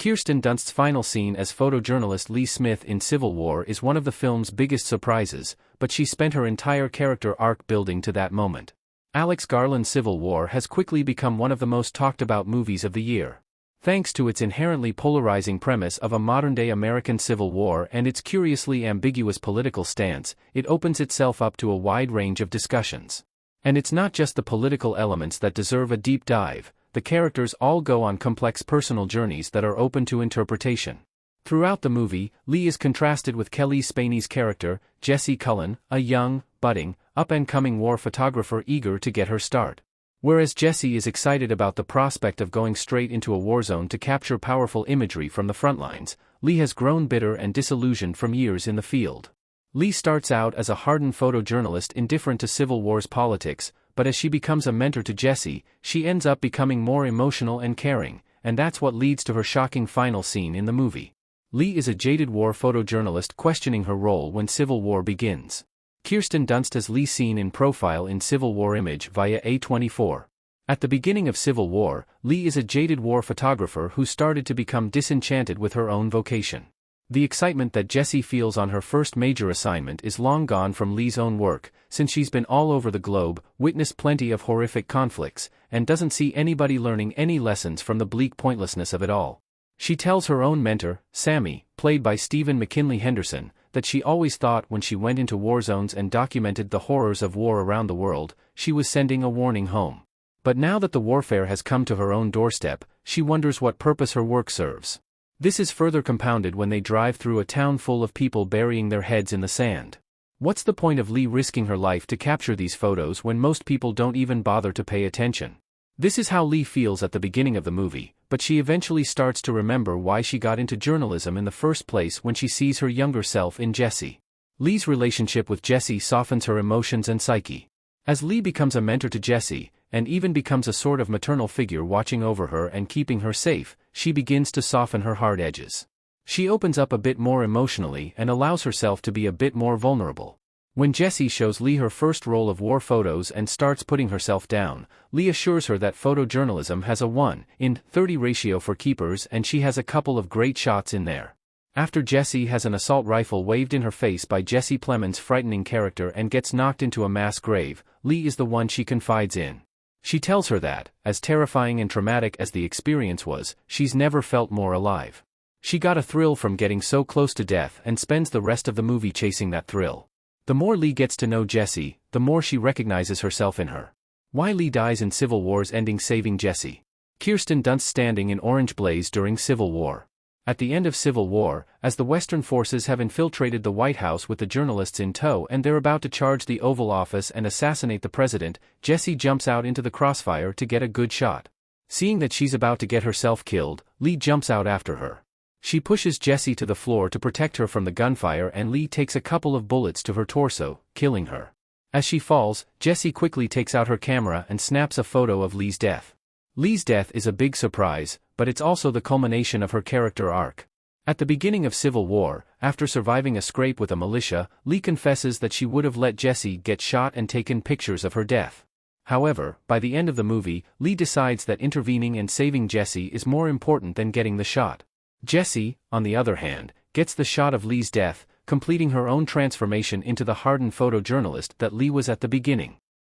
Kirsten Dunst's final scene as photojournalist Lee Smith in Civil War is one of the film's biggest surprises, but she spent her entire character arc building to that moment. Alex Garland's Civil War has quickly become one of the most talked about movies of the year. Thanks to its inherently polarizing premise of a modern-day American Civil War and its curiously ambiguous political stance, it opens itself up to a wide range of discussions. And it's not just the political elements that deserve a deep dive. The characters all go on complex personal journeys that are open to interpretation. Throughout the movie, Lee is contrasted with Kelly Spaney's character, Jessie Cullen, a young, budding, up-and-coming war photographer eager to get her start. Whereas Jessie is excited about the prospect of going straight into a war zone to capture powerful imagery from the front lines, Lee has grown bitter and disillusioned from years in the field. Lee starts out as a hardened photojournalist indifferent to Civil War's politics, but as she becomes a mentor to Jessie, she ends up becoming more emotional and caring, and that's what leads to her shocking final scene in the movie. Lee is a jaded war photojournalist questioning her role when Civil War begins. Kirsten Dunst as Lee seen in profile in Civil War image via A24. At the beginning of Civil War, Lee is a jaded war photographer who started to become disenchanted with her own vocation. The excitement that Jessie feels on her first major assignment is long gone from Lee's own work, since she's been all over the globe, witnessed plenty of horrific conflicts, and doesn't see anybody learning any lessons from the bleak pointlessness of it all. She tells her own mentor, Sammy, played by Stephen McKinley Henderson, that she always thought when she went into war zones and documented the horrors of war around the world, she was sending a warning home. But now that the warfare has come to her own doorstep, she wonders what purpose her work serves. This is further compounded when they drive through a town full of people burying their heads in the sand. What's the point of Lee risking her life to capture these photos when most people don't even bother to pay attention? This is how Lee feels at the beginning of the movie, but she eventually starts to remember why she got into journalism in the first place when she sees her younger self in Jessie. Lee's relationship with Jessie softens her emotions and psyche. As Lee becomes a mentor to Jessie, and even becomes a sort of maternal figure watching over her and keeping her safe, she begins to soften her hard edges. She opens up a bit more emotionally and allows herself to be a bit more vulnerable. When Jessie shows Lee her first roll of war photos and starts putting herself down, Lee assures her that photojournalism has a 1:30 ratio for keepers and she has a couple of great shots in there. After Jessie has an assault rifle waved in her face by Jesse Plemons' frightening character and gets knocked into a mass grave, Lee is the one she confides in. She tells her that, as terrifying and traumatic as the experience was, she's never felt more alive. She got a thrill from getting so close to death and spends the rest of the movie chasing that thrill. The more Lee gets to know Jessie, the more she recognizes herself in her. Why Lee dies in Civil War's ending saving Jessie. Kirsten Dunst standing in orange blaze during Civil War. At the end of Civil War, as the Western forces have infiltrated the White House with the journalists in tow and they're about to charge the Oval Office and assassinate the president, Jessie jumps out into the crossfire to get a good shot. Seeing that she's about to get herself killed, Lee jumps out after her. She pushes Jessie to the floor to protect her from the gunfire and Lee takes a couple of bullets to her torso, killing her. As she falls, Jessie quickly takes out her camera and snaps a photo of Lee's death. Lee's death is a big surprise, but it's also the culmination of her character arc. At the beginning of Civil War, after surviving a scrape with a militia, Lee confesses that she would have let Jessie get shot and taken pictures of her death. However, by the end of the movie, Lee decides that intervening and saving Jessie is more important than getting the shot. Jessie, on the other hand, gets the shot of Lee's death, completing her own transformation into the hardened photojournalist that Lee was at the beginning.